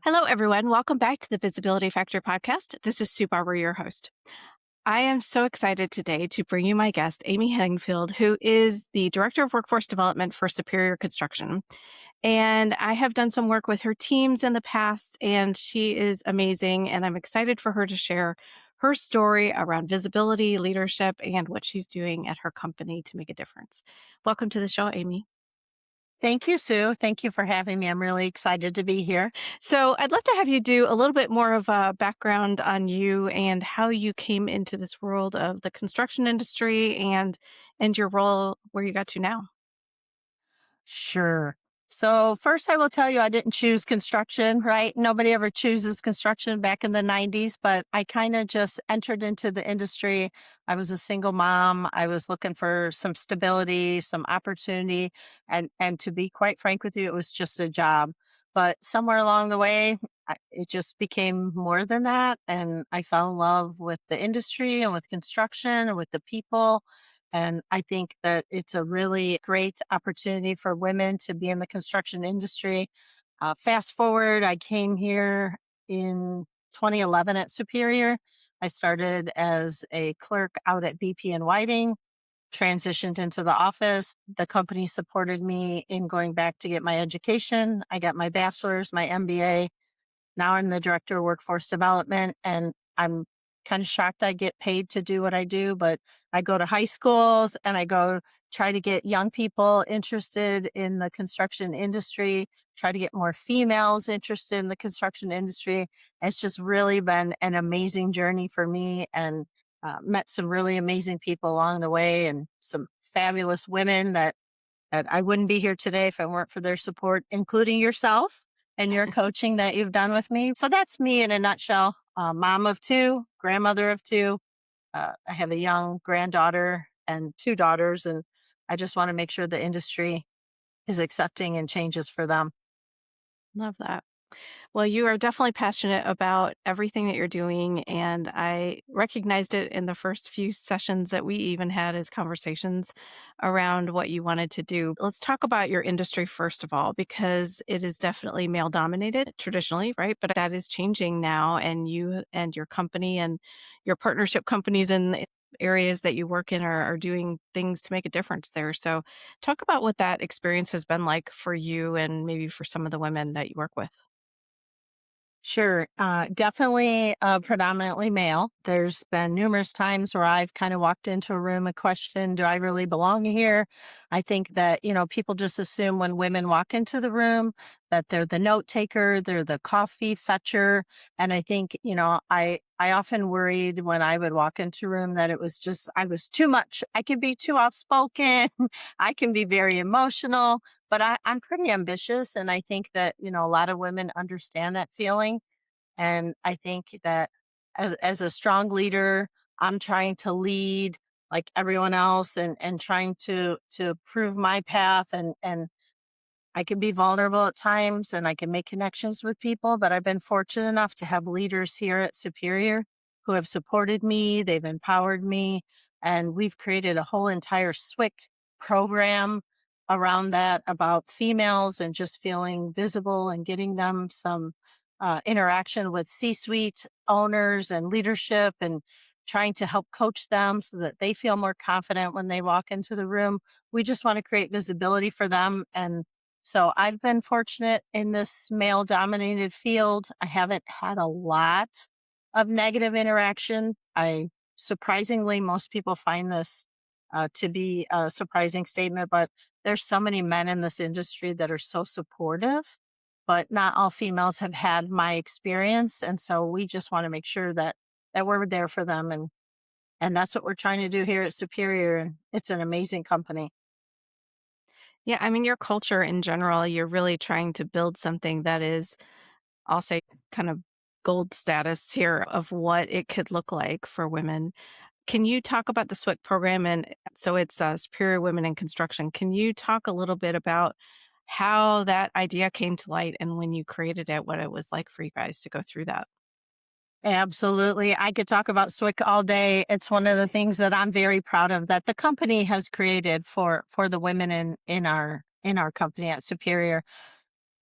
Hello, everyone. Welcome back to the Visibility Factor podcast. This is Sue Barber, your host. I am so excited today to bring you my guest, Amy Henningfield, who is the Director of Workforce Development for Superior Construction. And I have done some work with her teams in the past, and she is amazing. And I'm excited for her to share her story around visibility, leadership, and what she's doing at her company to make a difference. Welcome to the show, Amy. Thank you, Sue. Thank you for having me. I'm really excited to be here. So I'd love to have you do a little bit more of a background on you and how you came into this world of the construction industry and your role where you got to now. Sure. So, first, I will tell you, I didn't choose construction, right? Nobody ever chooses construction back in the 90s, but I kind of just entered into the industry. I was a single mom. I was looking for some stability, some opportunity. And to be quite frank with you, it was just a job. But somewhere along the way, it just became more than that. And I fell in love with the industry and with construction and with the people. And I think that it's a really great opportunity for women to be in the construction industry. Fast forward, I came here in 2011 at Superior. I started as a clerk out at BP and Whiting, transitioned into the office. The company supported me in going back to get my education. I got my bachelor's, my MBA. Now I'm the director of workforce development, and I'm kind of shocked I get paid to do what I do, but I go to high schools and I go try to get young people interested in the construction industry, try to get more females interested in the construction industry. It's just really been an amazing journey for me, and met some really amazing people along the way and some fabulous women that I wouldn't be here today if it weren't for their support, including yourself and your coaching that you've done with me. So that's me in a nutshell. Mom of two, grandmother of two. I have a young granddaughter and two daughters, and I just want to make sure the industry is accepting and changes for them. Love that. Well, you are definitely passionate about everything that you're doing, and I recognized it in the first few sessions that we even had as conversations around what you wanted to do. Let's talk about your industry first of all, because it is definitely male dominated traditionally, right? But that is changing now, and you and your company and your partnership companies in the areas that you work in are doing things to make a difference there. So, talk about what that experience has been like for you and maybe for some of the women that you work with. Sure. Definitely predominantly male. There's been numerous times where I've kind of walked into a room and questioned, do I really belong here? I think that, people just assume when women walk into the room that they're the note taker, they're the coffee fetcher. And I think, I often worried when I would walk into a room that it was just, I was too much. I can be too outspoken. I can be very emotional, but I'm pretty ambitious. And I think that, a lot of women understand that feeling. And I think that as a strong leader, I'm trying to lead like everyone else and trying to prove my path, and I can be vulnerable at times and I can make connections with people, but I've been fortunate enough to have leaders here at Superior who have supported me, they've empowered me, and we've created a whole entire SWIC program around that about females and just feeling visible and getting them some interaction with C-suite owners and leadership, and trying to help coach them so that they feel more confident when they walk into the room. We just want to create visibility for them, and so I've been fortunate in this male dominated field. I haven't had a lot of negative interaction. Surprisingly, most people find this to be a surprising statement, but there's so many men in this industry that are so supportive, but not all females have had my experience. And so we just want to make sure that we're there for them. And that's what we're trying to do here at Superior. And it's an amazing company. Yeah, I mean, your culture in general, you're really trying to build something that is, I'll say, kind of gold status here of what it could look like for women. Can you talk about the SWIC program? And so it's Superior Women in Construction. Can you talk a little bit about how that idea came to light and when you created it, what it was like for you guys to go through that? Absolutely. I could talk about SWIC all day. It's one of the things that I'm very proud of that the company has created for the women in our company at Superior.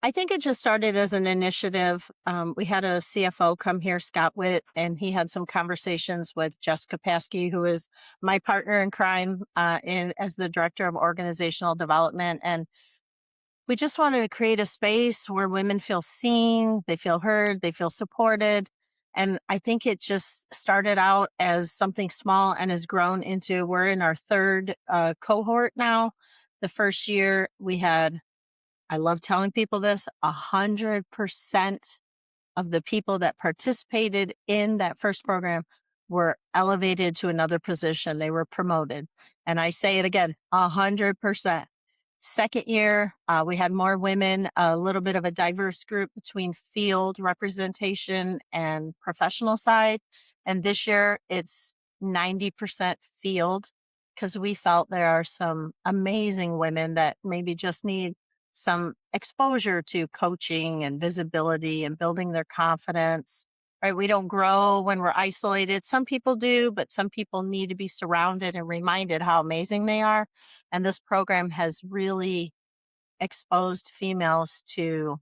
I think it just started as an initiative. We had a CFO come here, Scott Witt, and he had some conversations with Jessica Paskey, who is my partner in crime, in as the director of organizational development. And we just wanted to create a space where women feel seen, they feel heard, they feel supported. And I think it just started out as something small and has grown into we're in our third cohort now. The first year we had, I love telling people this, 100% of the people that participated in that first program were elevated to another position. They were promoted. And I say it again, 100%. Second year, we had more women, a little bit of a diverse group between field representation and professional side. And this year, it's 90% field because we felt there are some amazing women that maybe just need some exposure to coaching and visibility and building their confidence. Right? We don't grow when we're isolated. Some people do, but some people need to be surrounded and reminded how amazing they are. And this program has really exposed females to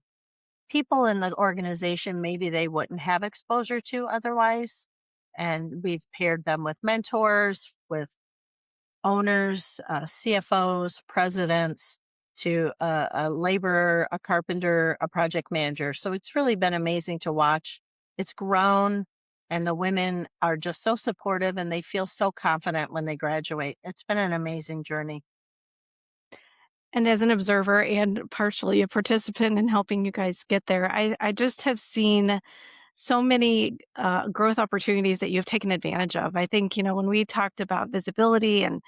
people in the organization maybe they wouldn't have exposure to otherwise. And we've paired them with mentors, with owners, CFOs, presidents, to a laborer, a carpenter, a project manager. So it's really been amazing to watch. It's grown, and the women are just so supportive and they feel so confident when they graduate. It's been an amazing journey. And as an observer and partially a participant in helping you guys get there, I just have seen so many growth opportunities that you've taken advantage of. I think, when we talked about visibility and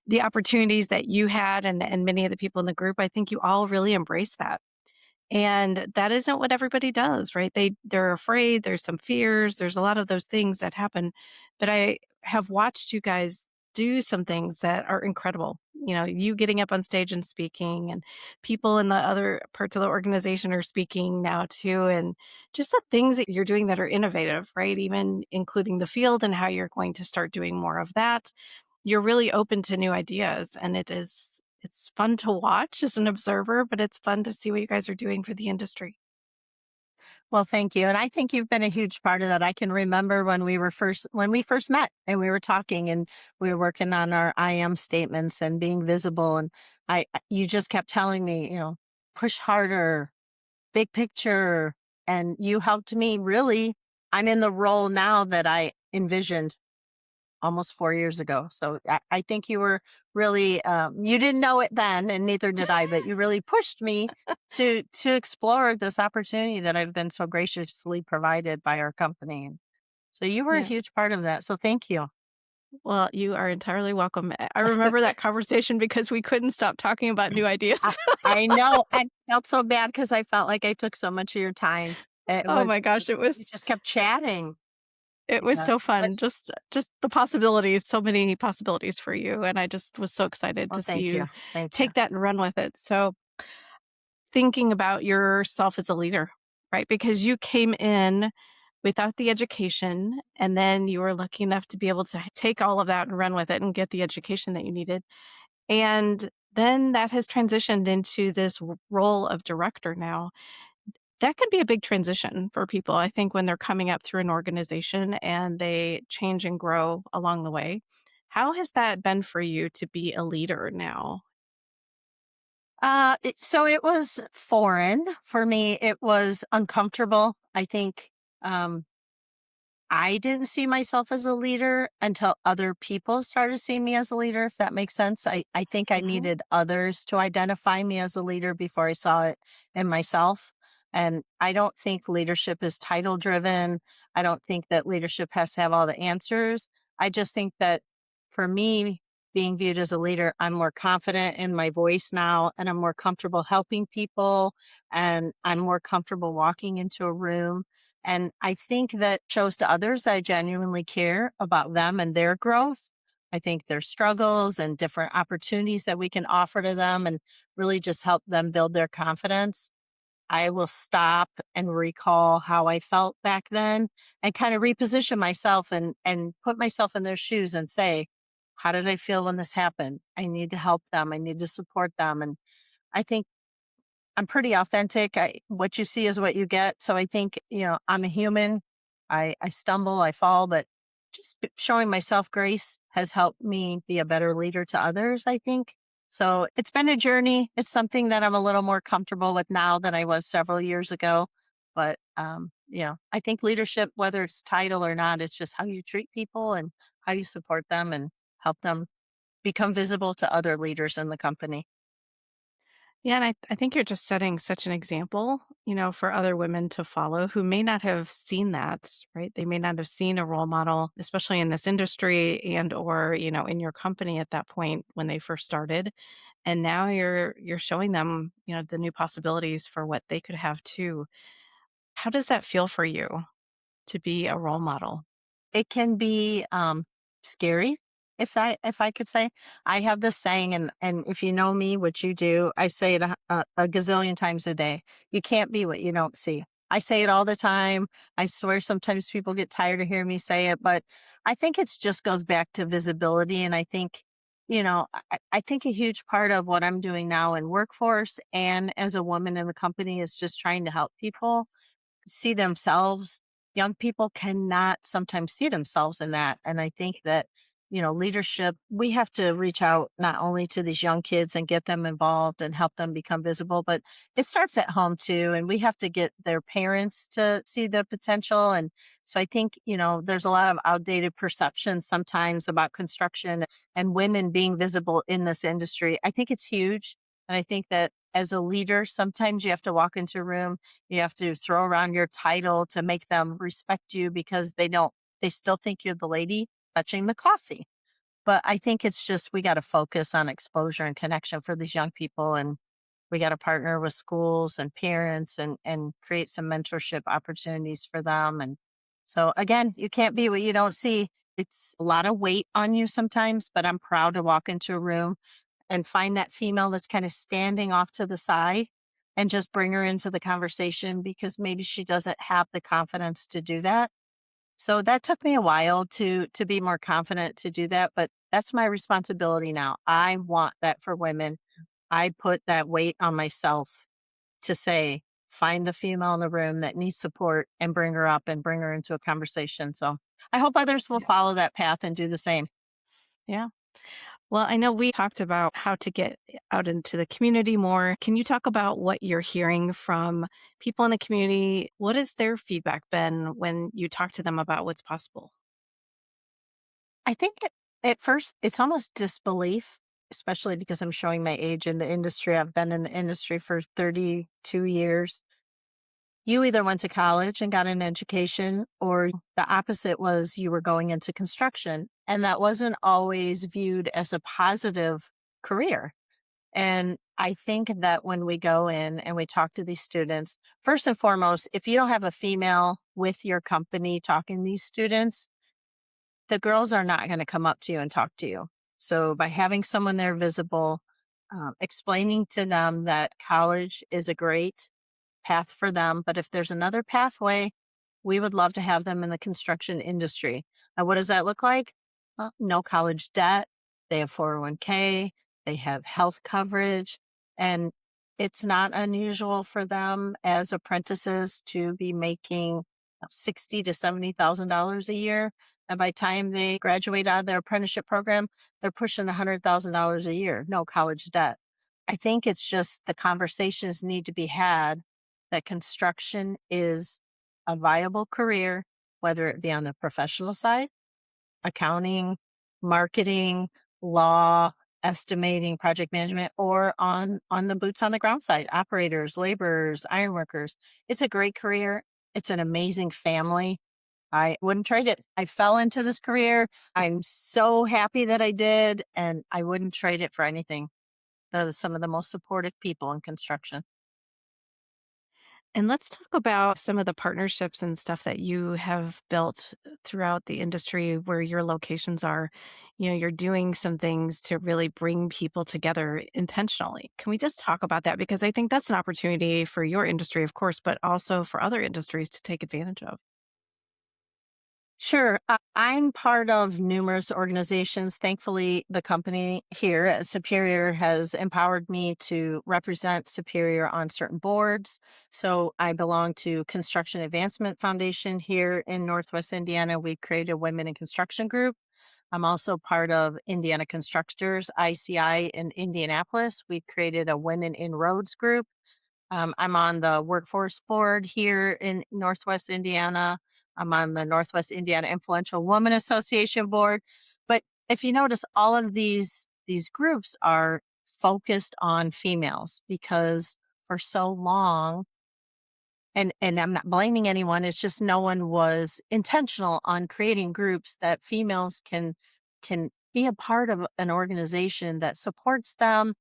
the opportunities that you had and many of the people in the group, I think you all really embraced that. And that isn't what everybody does, right? They're afraid, there's some fears, there's a lot of those things that happen. But I have watched you guys do some things that are incredible. You getting up on stage and speaking, and people in the other parts of the organization are speaking now too, and just the things that you're doing that are innovative, right? Even including the field and how you're going to start doing more of that. You're really open to new ideas, and it's fun to watch as an observer, but it's fun to see what you guys are doing for the industry. Well, thank you. And I think you've been a huge part of that. I can remember when we first met and we were talking and we were working on our I am statements and being visible. And you just kept telling me, push harder, big picture. And you helped me really. I'm in the role now that I envisioned almost 4 years ago. So I think you were really, you didn't know it then, and neither did I, but you really pushed me to explore this opportunity that I've been so graciously provided by our company. And so you were a Yeah. huge part of that. So thank you. Well, you are entirely welcome. I remember that conversation because we couldn't stop talking about new I, ideas. I know. I felt so bad because I felt like I took so much of your time. It Oh was, my gosh, you just kept chatting. it was so Yes. But, fun. Just the possibilities, so many possibilities for you, and I just was so excited well, to see thank you you. Thank you. take that and run with it. So, thinking about yourself as a leader, right? Because you came in without the education, and then you were lucky enough to be able to take all of that and run with it and get the education that you needed. And then that has transitioned into this role of director now. That can be a big transition for people, I think, when they're coming up through an organization and they change and grow along the way. How has that been for you to be a leader now? So it was foreign for me. It was uncomfortable. I think, um, I didn't see myself as a leader until other people started seeing me as a leader, if that makes sense. I think I Mhm. needed others to identify me as a leader before I saw it in myself. And I don't think leadership is title driven. I don't think that leadership has to have all the answers. I just think that for me, being viewed as a leader, I'm more confident in my voice now and I'm more comfortable helping people and I'm more comfortable walking into a room and I think that shows to others that I genuinely care about them and their growth. I think their struggles and different opportunities that we can offer to them and really just help them build their confidence. I will stop and recall how I felt back then and kind of reposition myself and put myself in their shoes and say, how did I feel when this happened? I need to help them. I need to support them. And I think I'm pretty authentic. What you see is what you get. So I think, I'm a human. I stumble, I fall, but just showing myself grace has helped me be a better leader to others, I think. So it's been a journey. It's something that I'm a little more comfortable with now than I was several years ago. But, I think leadership, whether it's title or not, it's just how you treat people and how you support them and help them become visible to other leaders in the company. Yeah, and I think you're just setting such an example, for other women to follow who may not have seen that, right? They may not have seen a role model, especially in this industry and or, in your company at that point when they first started. And now you're showing them, the new possibilities for what they could have too. How does that feel for you to be a role model? It can be, scary, if I could say. I have this saying, and if you know me, which you do, I say it a gazillion times a day. You can't be what you don't see. I say it all the time. I swear sometimes people get tired of hearing me say it, but I think it's just goes back to visibility, and I think, I think a huge part of what I'm doing now in workforce and as a woman in the company is just trying to help people see themselves. Young people cannot sometimes see themselves in that. And I think that, leadership, we have to reach out not only to these young kids and get them involved and help them become visible, but it starts at home too. And we have to get their parents to see the potential. And so I think, there's a lot of outdated perceptions sometimes about construction and women being visible in this industry. I think it's huge. And I think that as a leader, sometimes you have to walk into a room, you have to throw around your title to make them respect you because they still think you're the lady fetching the coffee. But I think it's just we got to focus on exposure and connection for these young people. And we got to partner with schools and parents and create some mentorship opportunities for them. And so, again, you can't be what you don't see. It's a lot of weight on you sometimes, but I'm proud to walk into a room and find that female that's kind of standing off to the side and just bring her into the conversation because maybe she doesn't have the confidence to do that. So that took me a while to be more confident to do that, but that's my responsibility now. I want that for women. I put that weight on myself to say, find the female in the room that needs support and bring her up and bring her into a conversation. So I hope others will Yeah. follow that path and do the same. Yeah. Well, I know we talked about how to get out into the community more. Can you talk about what you're hearing from people in the community? What has their feedback been when you talk to them about what's possible? I think at first it's almost disbelief, especially because I'm showing my age in the industry. I've been in the industry for 32 years. You either went to college and got an education, or the opposite was you were going into construction. And that wasn't always viewed as a positive career. And I think that when we go in and we talk to these students, first and foremost, if you don't have a female with your company talking to these students, the girls are not going to come up to you and talk to you. So by having someone there visible, explaining to them that college is a great path for them, but if there's another pathway, we would love to have them in the construction industry. What does that look like? No college debt. They have 401k. They have health coverage, and it's not unusual for them as apprentices to be making 60 to $70,000 a year. And by the time they graduate out of their apprenticeship program, they're pushing $100,000 a year, no college debt. I think it's just the conversations need to be had that construction is a viable career, whether it be on the professional side, accounting, marketing, law, estimating, project management, or on the boots on the ground side, operators, laborers, ironworkers. It's a great career. It's an amazing family. I wouldn't trade it. I fell into this career. I'm so happy that I did, and I wouldn't trade it for anything. They're some of the most supportive people in construction. And let's talk about some of the partnerships and stuff that you have built throughout the industry where your locations are. You're doing some things to really bring people together intentionally. Can we just talk about that? Because I think that's an opportunity for your industry, of course, but also for other industries to take advantage of. Sure. I'm part of numerous organizations. Thankfully, the company here at Superior has empowered me to represent Superior on certain boards. So I belong to Construction Advancement Foundation here in Northwest Indiana. We've created a Women in Construction group. I'm also part of Indiana Constructors, ICI in Indianapolis. We've created a Women in Roads group. I'm on the workforce board here in Northwest Indiana. I'm on the Northwest Indiana Influential Woman Association board. But if you notice, all of these groups are focused on females because for so long, and I'm not blaming anyone, it's just no one was intentional on creating groups that females can be a part of an organization that supports them,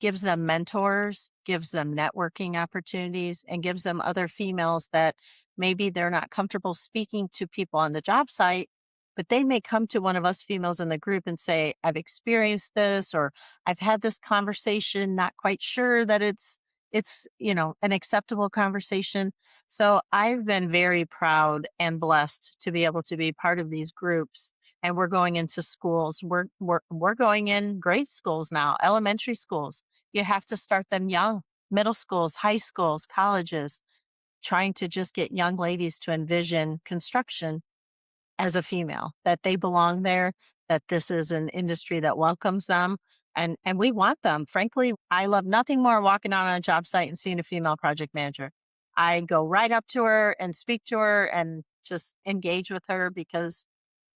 gives them mentors, gives them networking opportunities, and gives them other females that maybe they're not comfortable speaking to people on the job site, but they may come to one of us females in the group and say, I've experienced this, or I've had this conversation, not quite sure that it's an acceptable conversation. So I've been very proud and blessed to be able to be part of these groups, and we're going into schools. We're going in grade schools now, elementary schools. You have to start them young, middle schools, high schools, colleges, trying to just get young ladies to envision construction as a female, that they belong there, that this is an industry that welcomes them. And we want them. Frankly, I love nothing more walking out on a job site and seeing a female project manager. I go right up to her and speak to her and just engage with her because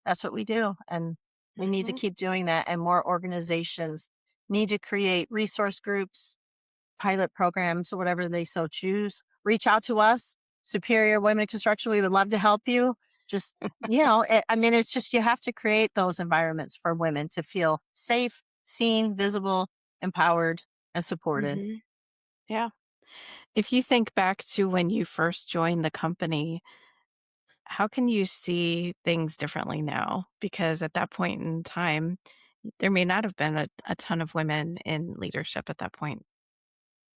that's what we do. And we need to Mhm. keep doing that. And more organizations need to create resource groups, pilot programs, or whatever they so choose. Reach out to us, Superior Women in Construction. We would love to help you. Just, I mean, it's just you have to create those environments for women to feel safe, seen, visible, empowered, and supported. Mhm. Yeah. If you think back to when you first joined the company, how can you see things differently now? Because at that point in time, there may not have been a ton of women in leadership at that point.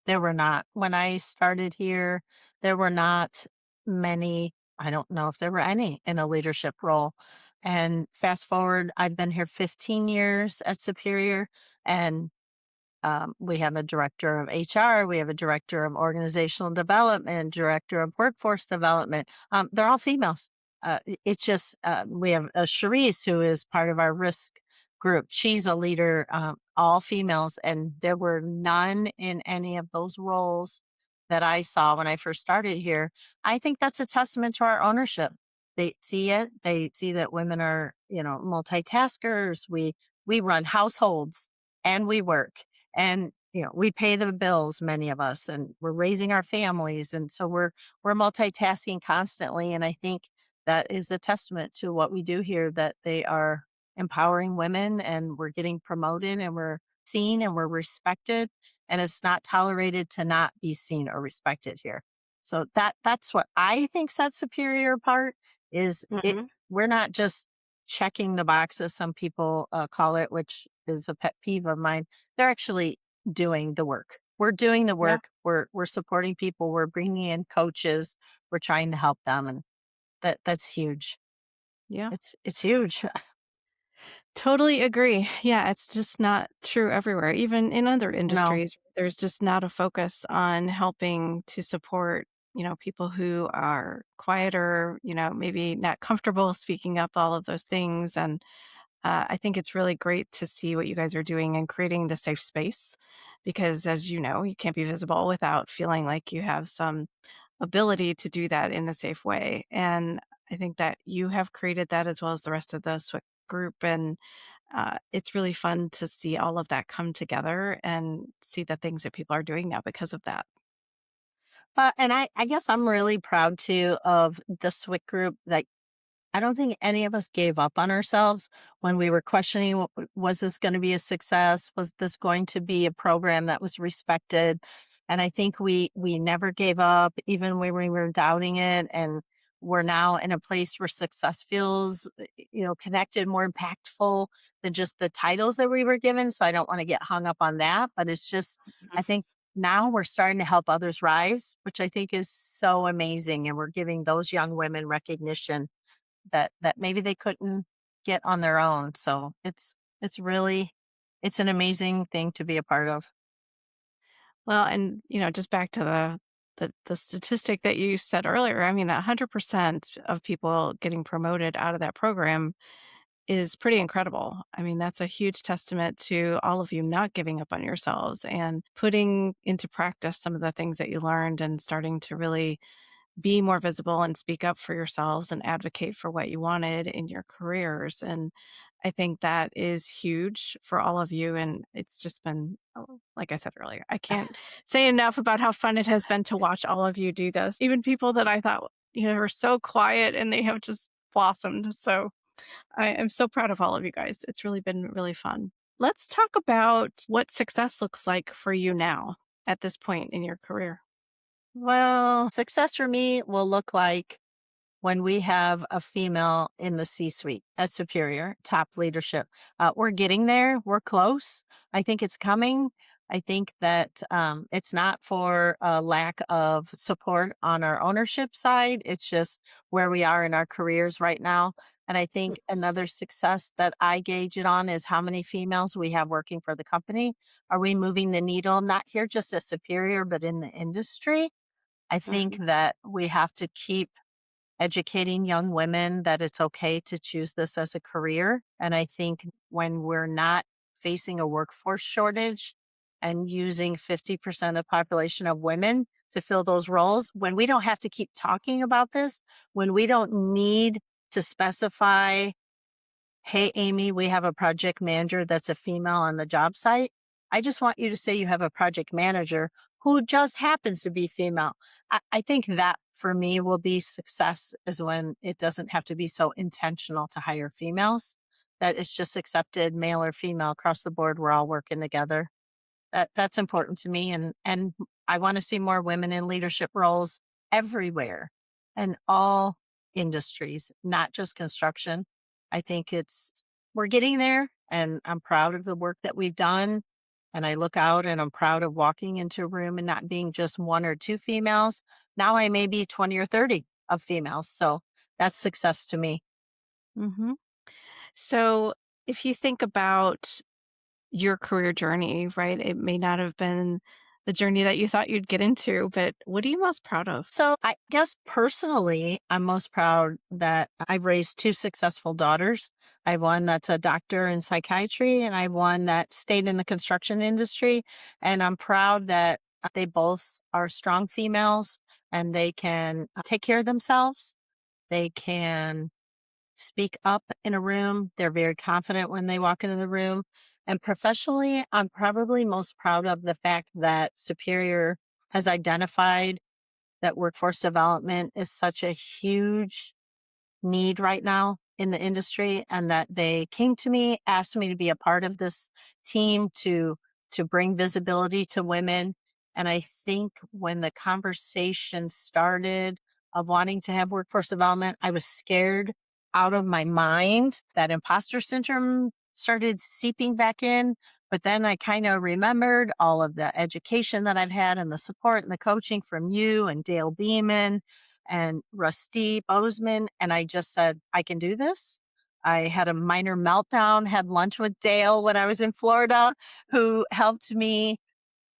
There were not. When I started here, there were not many. I don't know if there were any in a leadership role. And fast forward, I've been here 15 years at Superior, and we have a director of HR, we have a director of organizational development, director of workforce development. They're all females. It's just we have a Charisse who is part of our risk group. She's a leader, all females, and there were none in any of those roles that I saw when I first started here. I think that's a testament to our ownership. They see it. They see that women are, multitaskers. We run households and we work, and we pay the bills, many of us, and we're raising our families, and so we're multitasking constantly. And I think that is a testament to what we do here, that they are empowering women and we're getting promoted and we're seen and we're respected, and it's not tolerated to not be seen or respected here. So that's what I think sets Superior apart. Is it Mhm. We're not just checking the box, as some people call it, which is a pet peeve of mine. They're actually doing the work. We're doing the Yeah. work. We're supporting people. We're bringing in coaches. We're trying to help them, and that's huge. Yeah. It's huge. Totally agree. Yeah, it's just not true everywhere. Even in other No, industries, there's just not a focus on helping to support, people who are quieter, maybe not comfortable speaking up, all of those things. And I think it's really great to see what you guys are doing and creating the safe space because, as you know, you can't be visible without feeling like you have some ability to do that in a safe way. And I think that you have created that as well as the rest of the SWIC group. And it's really fun to see all of that come together and see the things that people are doing now because of that. and I guess I'm really proud too of the SWIC group. That I don't think any of us gave up on ourselves when we were questioning, was this going to be a success? Was this going to be a program that was respected? And I think we never gave up, even when we were doubting it. And we're now in a place where success feels, connected, more impactful than just the titles that we were given. So I don't want to get hung up on that. But it's just, I Mhm. think now we're starting to help others rise, which I think is so amazing. And we're giving those young women recognition that maybe they couldn't get on their own. So it's really it's an amazing thing to be a part of. Well, and, just back to the statistic that you said earlier, I mean, 100% of people getting promoted out of that program is pretty incredible. I mean, that's a huge testament to all of you not giving up on yourselves and putting into practice some of the things that you learned and starting to really be more visible and speak up for yourselves and advocate for what you wanted in your careers. And I think that is huge for all of you. And it's just been, like I said earlier, I can't say enough about how fun it has been to watch all of you do this. Even people that I thought, were so quiet and they have just blossomed. So I am so proud of all of you guys. It's really been really fun. Let's talk about what success looks like for you now at this point in your career. Well, success for me will look like when we have a female in the C suite at superior, top leadership. We're getting there. We're close. I think it's coming. I think that it's not for a lack of support on our ownership side. It's just where we are in our careers right now. And I think another success that I gauge it on is how many females we have working for the company. Are we moving the needle, not here just at superior, but in the industry? I think Mhm. that we have to keep educating young women that it's okay to choose this as a career. And I think when we're not facing a workforce shortage and using 50% of the population of women to fill those roles, when we don't have to keep talking about this, when we don't need to specify, hey, Amy, we have a project manager that's a female on the job site. I just want you to say you have a project manager who just happens to be female. I think that for me will be success is when it doesn't have to be so intentional to hire females, that it's just accepted male or female across the board. We're all working together. That's important to me, and I wanna see more women in leadership roles everywhere and all industries, not just construction. I think it's we're getting there, and I'm proud of the work that we've done, and I look out and I'm proud of walking into a room and not being just 1 or 2 females. Now I may be 20 or 30 of females, so that's success to me. Mhm. So, if you think about your career journey, right? It may not have been the journey that you thought you'd get into, but what are you most proud of? So I guess personally, I'm most proud that I've raised 2 successful daughters. I have one that's a doctor in psychiatry, and I have one that stayed in the construction industry. And I'm proud that they both are strong females and they can take care of themselves. They can speak up in a room. They're very confident when they walk into the room. And professionally, I'm probably most proud of the fact that Superior has identified that workforce development is such a huge need right now in the industry, and that they came to me, asked me to be a part of this team to bring visibility to women. And I think when the conversation started of wanting to have workforce development, I was scared out of my mind. That imposter syndrome started seeping back in. But then I kind of remembered all of the education that I've had and the support and the coaching from you and Dale Beeman and Rusty Bozeman. And I just said, I can do this. I had a minor meltdown, had lunch with Dale when I was in Florida, who helped me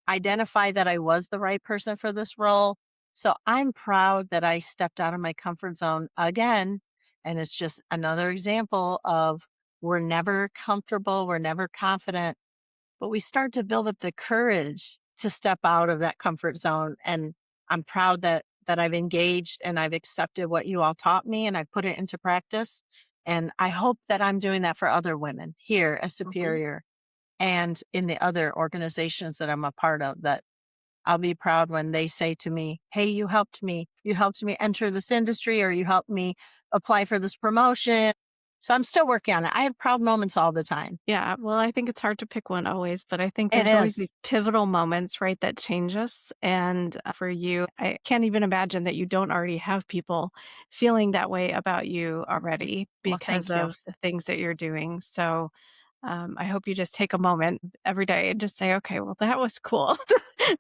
identify that I was the right person for this role. So I'm proud that I stepped out of my comfort zone again. And it's just another example of we're never comfortable, we're never confident, but we start to build up the courage to step out of that comfort zone. And I'm proud that I've engaged and I've accepted what you all taught me and I put it into practice. And I hope that I'm doing that for other women here as Mhm. Superior and in the other organizations that I'm a part of, that I'll be proud when they say to me, hey, you helped me. You helped me enter this industry, or you helped me apply for this promotion. So I'm still working on it. I have proud moments all the time. Yeah, well, I think it's hard to pick one always, but I think It there's always is. these pivotal moments, right, that change us. And for you, I can't even imagine that you don't already have people feeling that way about you already Well, because thank you. of the things that you're doing. So, I hope you just take a moment every day and just say, okay, well, that was cool.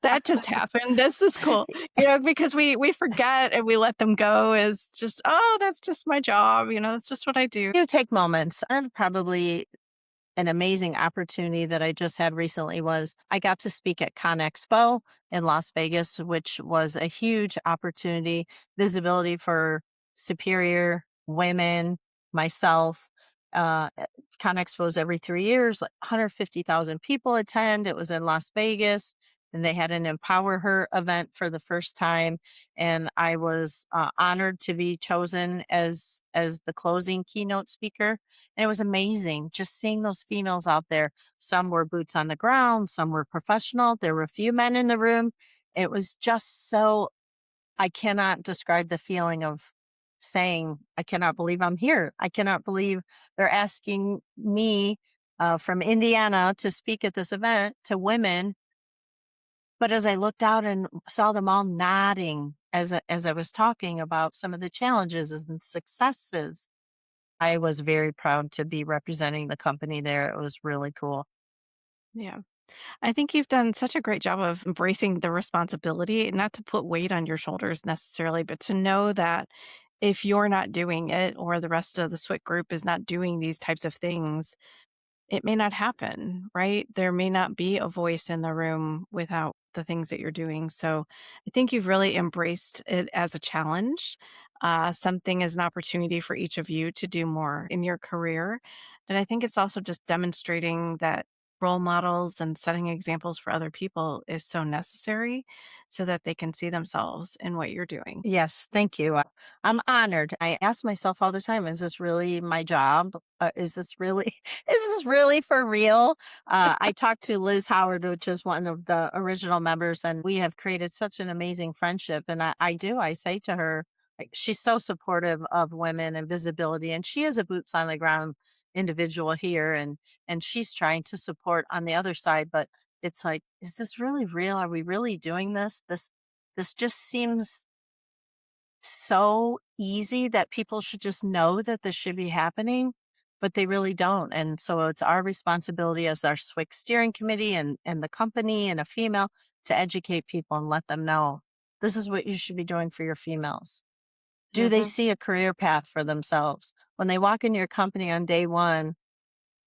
That just happened. This is cool. Because we forget and we let them go as just, oh, that's just my job. That's just what I do. You take moments. And probably an amazing opportunity that I just had recently was I got to speak at Con Expo in Las Vegas, which was a huge opportunity, visibility for superior women, myself. Uh, Con Expo is every 3 years, like 150,000 people attend. It was in Las Vegas, and they had an Empower Her event for the first time. And I was honored to be chosen as the closing keynote speaker, and it was amazing just seeing those females out there. Some were boots on the ground, some were professional. There were a few men in the room. It was just so, I cannot describe the feeling of saying, I cannot believe I'm here. I cannot believe they're asking me from Indiana to speak at this event to women. But as I looked out and saw them all nodding as I was talking about some of the challenges and successes, I was very proud to be representing the company there. It was really cool. Yeah. I think you've done such a great job of embracing the responsibility, not to put weight on your shoulders necessarily, but to know that if you're not doing it or the rest of the SWIC group is not doing these types of things, it may not happen, right? There may not be a voice in the room without the things that you're doing. So I think you've really embraced it as a challenge, something as an opportunity for each of you to do more in your career. But I think it's also just demonstrating that role models and setting examples for other people is so necessary so that they can see themselves in what you're doing. Yes, thank you. I'm honored. I ask myself all the time, is this really my job? Is this really is this really for real? I talked to Liz Howard, which is one of the original members, and we have created such an amazing friendship. And I say to her, like, she's so supportive of women and visibility, and she is a boots on the ground individual here, and she's trying to support on the other side. But it's like, is this really real? Are we really doing this? This just seems so easy that people should just know that this should be happening, but they really don't. And so it's our responsibility as our SWIC steering committee and the company and a female to educate people and let them know this is what you should be doing for your females. Do they Hmm. see a career path for themselves? When they walk into your company on day one,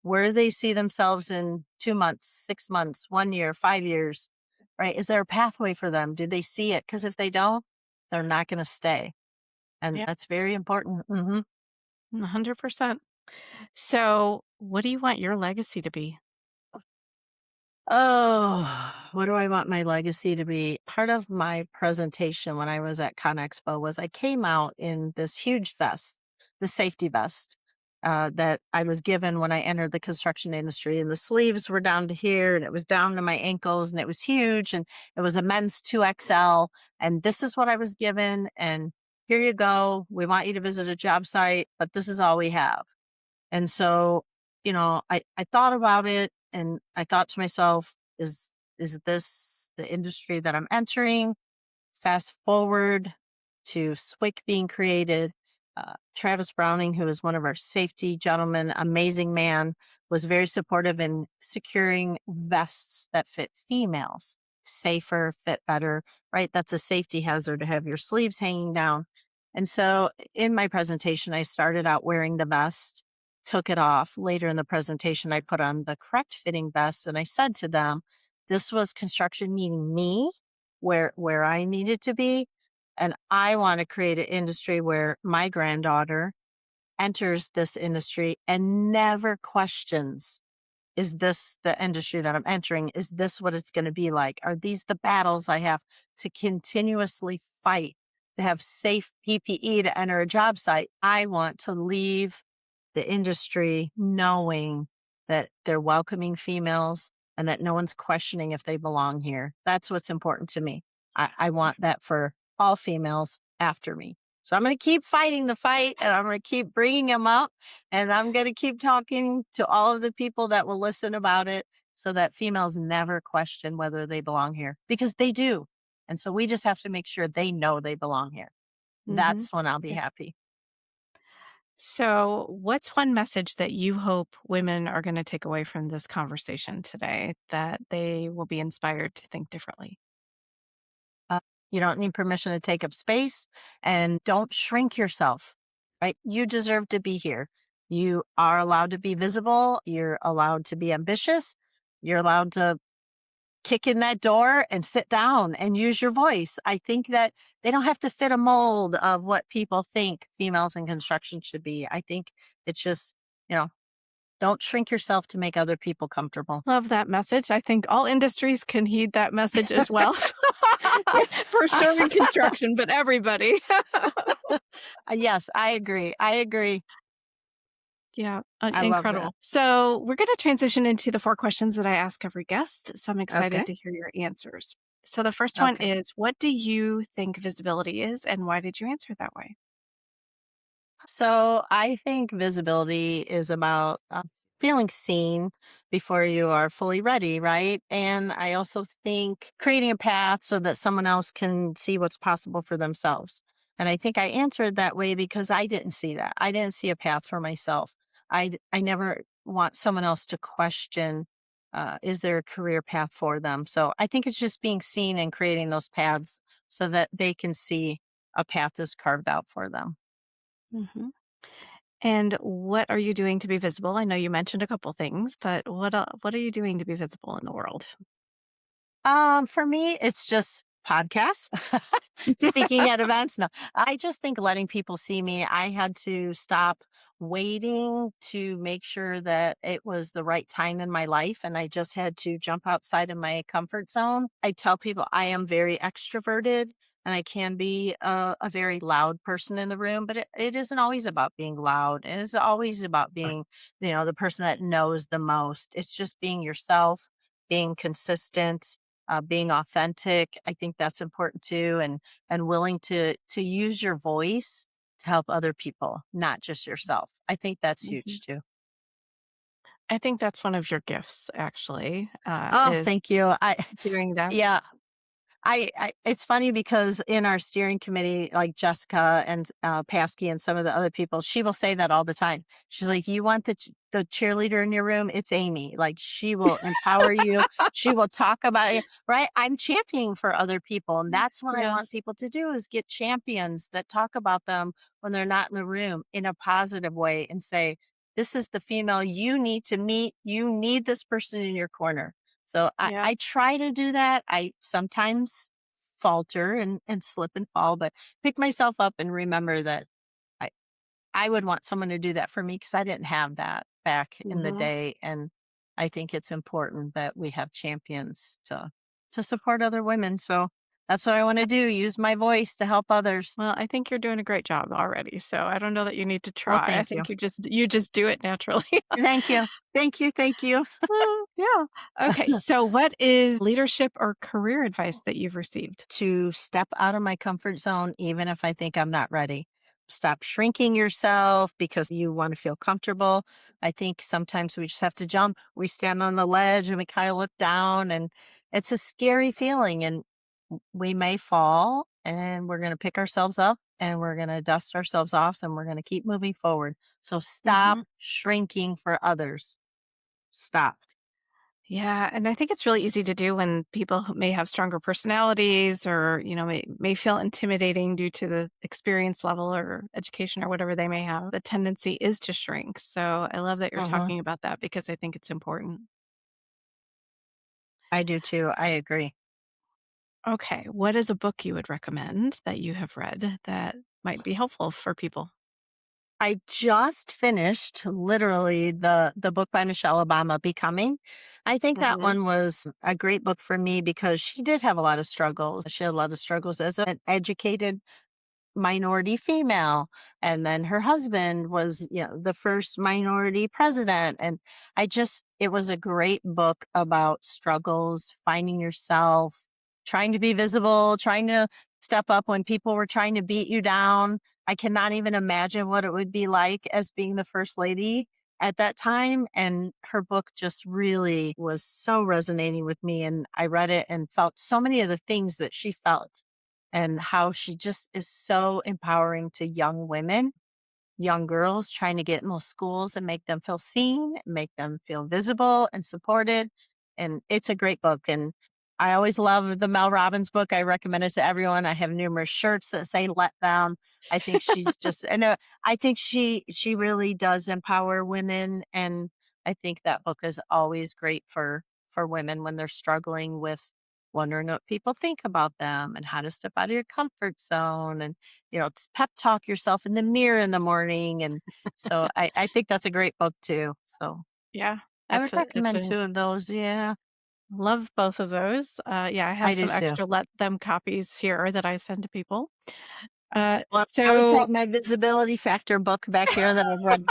where do they see themselves in 2 months, 6 months, 1 year, 5 years? Right? Is there a pathway for them? Do they see it? Because if they don't, they're not going to stay. And Yeah, that's very important. 100%. So, what do you want your legacy to be? Oh, what do I want my legacy to be? Part of my presentation when I was at ConExpo was I came out in this huge vest, the safety vest that I was given when I entered the construction industry. And the sleeves were down to here and it was down to my ankles and it was huge and it was a men's 2XL. And this is what I was given. And here you go. We want you to visit a job site, but this is all we have. And so, I thought about it and I thought to myself, is this the industry that I'm entering? Fast forward to SWIC being created. Travis Browning, who is one of our safety gentlemen, amazing man, was very supportive in securing vests that fit females, safer, fit better, right? That's a safety hazard to have your sleeves hanging down. And so in my presentation, I started out wearing the vest, took it off. Later in the presentation, I put on the correct fitting vest and I said to them, this was construction meeting me where I needed to be. And I want to create an industry where my granddaughter enters this industry and never questions, is this the industry that I'm entering? Is this what it's going to be like? Are these the battles I have to continuously fight to have safe PPE to enter a job site? I want to leave the industry knowing that they're welcoming females and that no one's questioning if they belong here. That's what's important to me. I want that for all females after me. So I'm going to keep fighting the fight and I'm going to keep bringing them up and I'm going to keep talking to all of the people that will listen about it so that females never question whether they belong here because they do. And so we just have to make sure they know they belong here. Hmm. That's when I'll be happy. So, what's one message that you hope women are going to take away from this conversation today that they will be inspired to think differently? Uh, you don't need permission to take up space and don't shrink yourself, right? You deserve to be here. You are allowed to be visible. You're allowed to be ambitious. You're allowed to kick in that door and sit down and use your voice. I think that they don't have to fit a mold of what people think females in construction should be. I think it's just, you know, don't shrink yourself to make other people comfortable. Love that message. I think all industries can heed that message as well. Yeah. For sure in construction, but everybody. Yes, I agree. I agree. Yeah, I love that. incredible. So, we're going to transition into the four questions that I ask every guest. So, I'm excited Okay. to hear your answers. So, the first one Okay. is, what do you think visibility is, and why did you answer that way? So I think visibility is about feeling seen before you are fully ready, right? And I also think creating a path so that someone else can see what's possible for themselves. And I think I answered that way because I didn't see that. I didn't see a path for myself. I never want someone else to question is there a career path for them. So I think it's just being seen and creating those paths so that they can see a path is carved out for them. Mhm. And what are you doing to be visible? I know you mentioned a couple things, but what are you doing to be visible in the world? For me, it's just podcasts, speaking at events. No, I just think letting people see me, I had to stop waiting to make sure that it was the right time in my life. And I just had to jump outside of my comfort zone. I tell people I am very extroverted and I can be a very loud person in the room, but it isn't always about being loud. It is always about being, the person that knows the most. It's just being yourself, being consistent, being authentic. I think that's important too, and willing to use your voice to help other people, not just yourself. I think that's Mhm. huge too. I think that's one of your gifts, actually, Oh, is thank you. doing that. Yeah, I it's funny because in our steering committee, like Jessica and Paskey and some of the other people, she will say that all the time. She's like, "You want the cheerleader in your room? It's Amy. Like she will empower you. She will talk about you, right? I'm championing for other people, and that's what I want Yes. people to do: is get champions that talk about them when they're not in the room in a positive way, and say, "This is the female you need to meet. You need this person in your corner." So Yeah. I try to do that. I sometimes falter and slip and fall, but pick myself up and remember that I, I would want someone to do that for me because I didn't have that back in the Mhm. day. And I think it's important that we have champions to support other women. So that's what I want Yeah. to do. Use my voice to help others. Well, I think you're doing a great job already, so I don't know that you need to Well, try. I thank you. think you just do it naturally. Thank you. Thank you. Thank you. Yeah. Okay, so what is leadership or career advice that you've received? To step out of my comfort zone, even if I think I'm not ready. Stop shrinking yourself because you want to feel comfortable. I think sometimes we just have to jump. We stand on the ledge and we kind of look down, and it's a scary feeling. And we may fall, and we're going to pick ourselves up and we're going to dust ourselves off and we're going to keep moving forward. So stop Mhm. shrinking for others. Stop. Yeah, and I think it's really easy to do when people who may have stronger personalities or, may feel intimidating due to the experience level or education or whatever they may have. The tendency is to shrink. So I love that you're Mhm. talking about that because I think it's important. I do too. I agree. Okay, what is a book you would recommend that you have read that might be helpful for people? I just finished literally the book by Michelle Obama, Becoming. I think that Mhm. one was a great book for me because she did have a lot of struggles. She had a lot of struggles as an educated minority female, and then her husband was, the first minority president, and it was a great book about struggles, finding yourself, trying to be visible, trying to step up when people were trying to beat you down. I cannot even imagine what it would be like as being the first lady at that time, and her book just really was so resonating with me, and I read it and felt so many of the things that she felt and how she just is so empowering to young women. young girls, trying to get in those schools and make them feel seen, make them feel visible and supported. And it's a great book. And I always love the Mel Robbins book. I recommend it to everyone. I have numerous shirts that say "Let Them." I think she's just, and I think she really does empower women, and I think that book is always great for women when they're struggling with wondering what people think about them and how to step out of your comfort zone, and just pep talk yourself in the mirror in the morning. And so I think that's a great book too. So Yeah, I would it's recommend a two of those. Yeah, love both of those. Yeah, I I have do some too. extra Let Them copies here that I send to people. Well, I always So have my visibility factor book back here that I've read.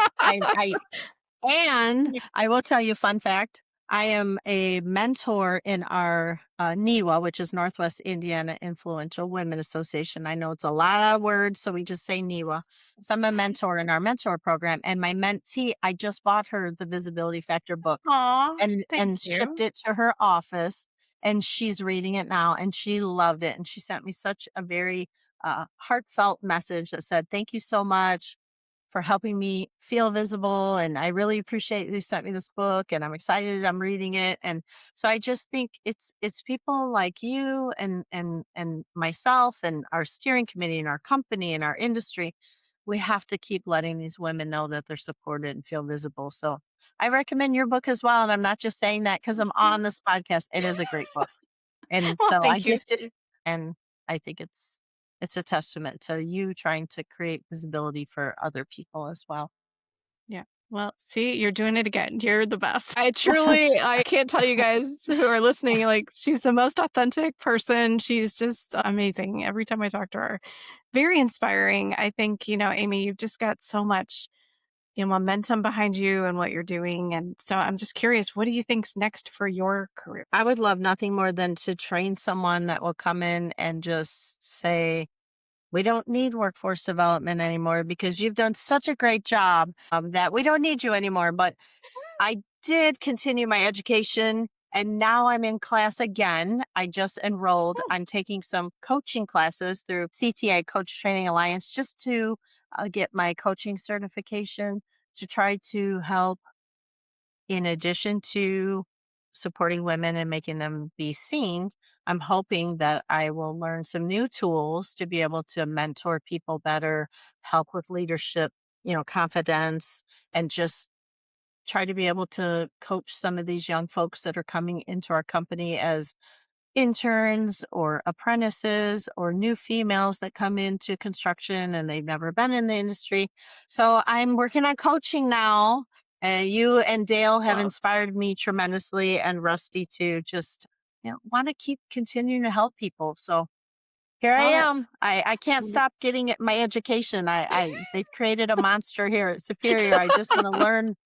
And I will tell you a fun fact. I am a mentor in our NIWA, which is Northwest Indiana Influential Women Association. I know it's a lot of words, so we just say NIWA. So I'm a mentor in our mentor program. And my mentee, I just bought her the Visibility Factor book aw, thank and shipped you. it to her office. And she's reading it now and she loved it. And she sent me such a very heartfelt message that said, "Thank you so much for helping me feel visible. And I really appreciate you sent me this book and I'm excited I'm reading it." And so I just think it's people like you and myself and our steering committee and our company and our industry. We have to keep letting these women know that they're supported and feel visible. So I recommend your book as well. And I'm not just saying that because I'm on this podcast. It is a great book. And Well, so I thank you. gift it, and I think it's a testament to you trying to create visibility for other people as well. Yeah. Well, see, you're doing it again. You're the best. I can't tell you guys who are listening, like, she's the most authentic person. She's just amazing every time I talk to her. Very inspiring. I think, Amy, you've just got so much, momentum behind you and what you're doing. And so I'm just curious, what do you think's next for your career? I would love nothing more than to train someone that will come in and just say, "We don't need workforce development anymore because you've done such a great job that we don't need you anymore." But I did continue my education and now I'm in class again. I just enrolled. Oh, I'm taking some coaching classes through CTA, Coach Training Alliance, just to get my coaching certification to try to help in addition to supporting women and making them be seen. I'm hoping that I will learn some new tools to be able to mentor people better, help with leadership, confidence, and just try to be able to coach some of these young folks that are coming into our company as interns or apprentices or new females that come into construction and they've never been in the industry. So I'm working on coaching now. And you and Dale have love, inspired me tremendously, and Rusty to just want to keep continuing to help people. So here I love it. am. I can't stop getting my education. They've created a monster here at Superior. I just want to learn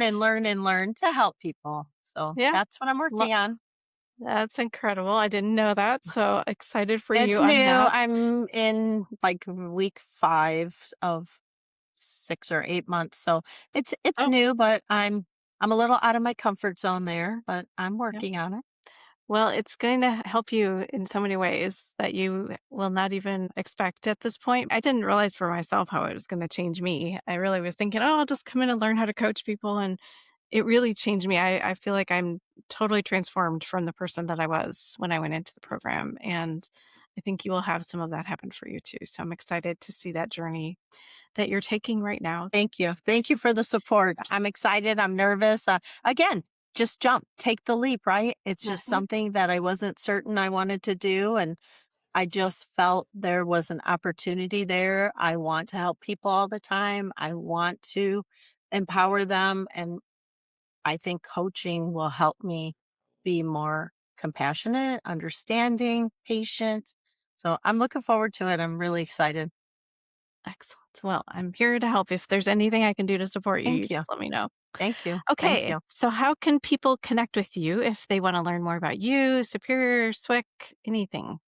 and learn and learn to help people. So Yeah. that's what I'm Lo- working on. that's incredible. I didn't know that. So excited for It's you new. on that. I'm in like week 5 of 6 or 8 months. So it's Oh, new, but I'm a little out of my comfort zone there, but I'm yeah. working on it. Well, it's going to help you in so many ways that you will not even expect at this point. I didn't realize for myself how it was going to change me. I really was thinking, oh, I'll just come in and learn how to coach people. And it really changed me. I feel like I'm totally transformed from the person that I was when I went into the program. And I think you will have some of that happen for you too. So I'm excited to see that journey that you're taking right now. Thank you. Thank you for the support. I'm excited. I'm nervous. Again, just jump, take the leap, right? It's just Mhm. something that I wasn't certain I wanted to do. And I just felt there was an opportunity there. I want to help people all the time. I want to empower them. And I think coaching will help me be more compassionate, understanding, patient. So I'm looking forward to it. I'm really excited. Excellent. Well, I'm here to help. If there's anything I can do to support you, you Thank you. just let me know. Thank you. Thank Okay. you. So, how can people connect with you if they want to learn more about you, Superior, SWIC, anything?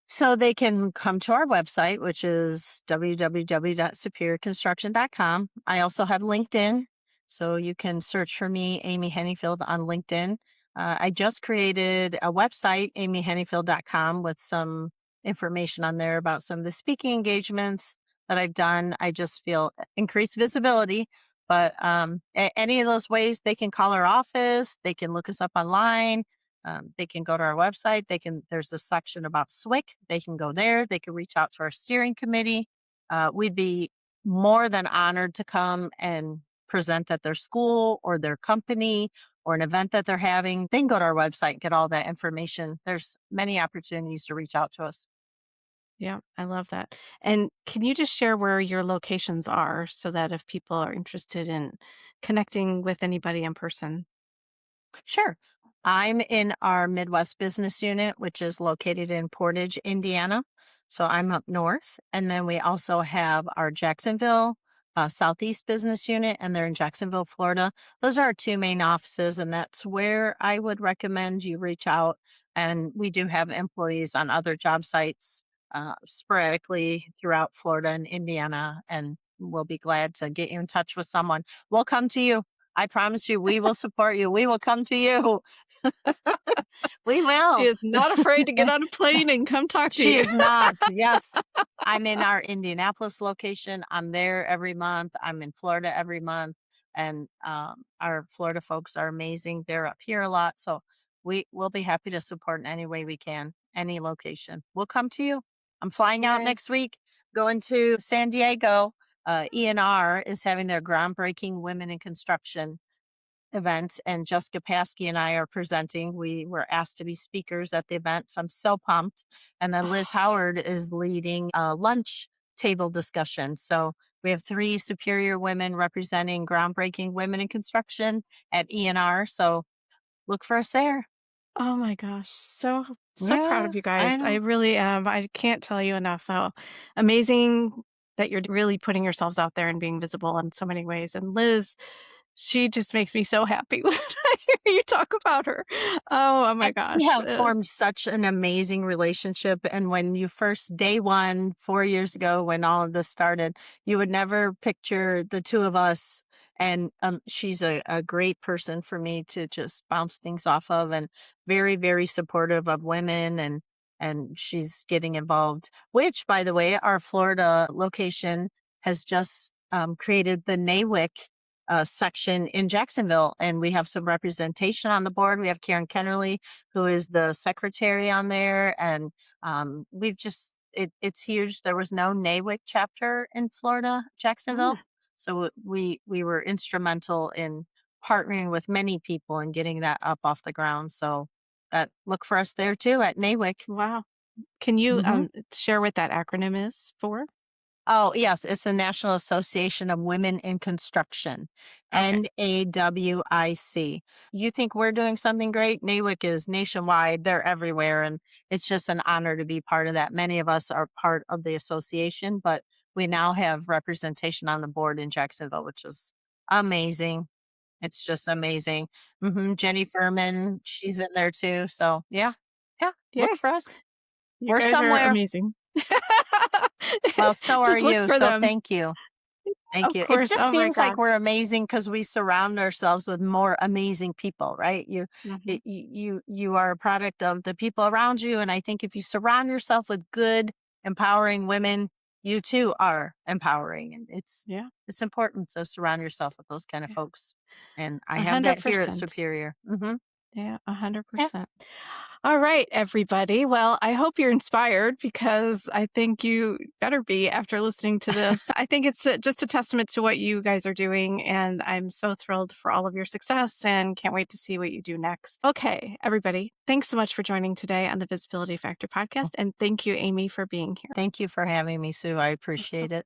So they can come to our website, which is www.superiorconstruction.com. I also have LinkedIn. So you can search for me, Amy Henningfield, on LinkedIn. I just created a website, amyhenningfield.com, with some information on there about some of the speaking engagements that I've done. I just feel increased visibility. But any of those ways, they can call our office, they can look us up online, they can go to our website. There's a section about SWIC. They can go there. They can reach out to our steering committee. We'd be more than honored to come and present at their school or their company or an event that they're having. They can go to our website and get all that information. There's many opportunities to reach out to us. Yeah, I love that. And can you just share where your locations are so that if people are interested in connecting with anybody in person? Sure. I'm in our Midwest business unit, which is located in Portage, Indiana. So I'm up north. And then we also have our Jacksonville Southeast business unit, and they're in Jacksonville, Florida. Those are our two main offices. And that's where I would recommend you reach out. And we do have employees on other job sites sporadically throughout Florida and Indiana. And we'll be glad to get you in touch with someone. We'll come to you. I promise you, we will support you. We will come to you. We She will. is not afraid to get on a plane and come talk to She you. is not. Yes. I'm in our Indianapolis location. I'm there every month. I'm in Florida every month. And our Florida folks are amazing. They're up here a lot. So we will be happy to support in any way we can, any location. We'll come to you. I'm flying out Yay. next week, going to San Diego. ENR is having their groundbreaking Women in Construction event, and Jessica Paskey and I are presenting. We were asked to be speakers at the event, so I'm so pumped. And then Liz Howard is leading a lunch table discussion. So we have three superior women representing groundbreaking women in construction at ENR. So look for us there. Oh my gosh. So proud Yeah, of you I guys. I know. really am. I can't tell you enough how amazing that you're really putting yourselves out there and being visible in so many ways. And Liz, she just makes me so happy when I hear you talk about her. Oh my And we gosh. have formed such an amazing relationship. And when you first, day one, 4 years ago, when all of this started, you would never picture the two of us. And she's a great person for me to just bounce things off of, and very, very supportive of women. And she's getting involved, which, by the way, our Florida location has just created the NAWIC section in Jacksonville. And we have some representation on the board. We have Karen Kennerly, who is the secretary on there. And it's huge. There was no NAWIC chapter in Florida, Mm, Jacksonville. So we were instrumental in partnering with many people and getting that up off the ground. So that look for us there too at NAWIC. wow. Can you Mhm. share what that acronym is for? Oh, yes, it's the National Association of Women in Construction, Okay. NAWIC. You think we're doing something great? NAWIC is nationwide, they're everywhere, and it's just an honor to be part of that. Many of us are part of the association, but we now have representation on the board in Jacksonville, which is amazing. It's just amazing. Jenny Furman, she's in there too. So, yeah, yeah, look Yay. for us. You We're guys are somewhere. amazing. Well, so are Just look you. for So, them. thank you. Thank Of you. It course. just Oh my seems like gosh. we're amazing because we surround ourselves with more amazing people, right? Mhm. You are a product of the people around you, and I think if you surround yourself with good, empowering women, you too are empowering, and Yeah. it's important to surround yourself with those kind of Yeah. folks. And I have that here at 100%. Superior. Yeah, Yeah. 100%. All right, everybody. Well, I hope you're inspired because I think you better be after listening to this. I think it's just a testament to what you guys are doing, and I'm so thrilled for all of your success and can't wait to see what you do next. Okay, everybody, thanks so much for joining today on the Visibility Factor podcast. And thank you, Amy, for being here. Thank you for having me, Sue. I appreciate it.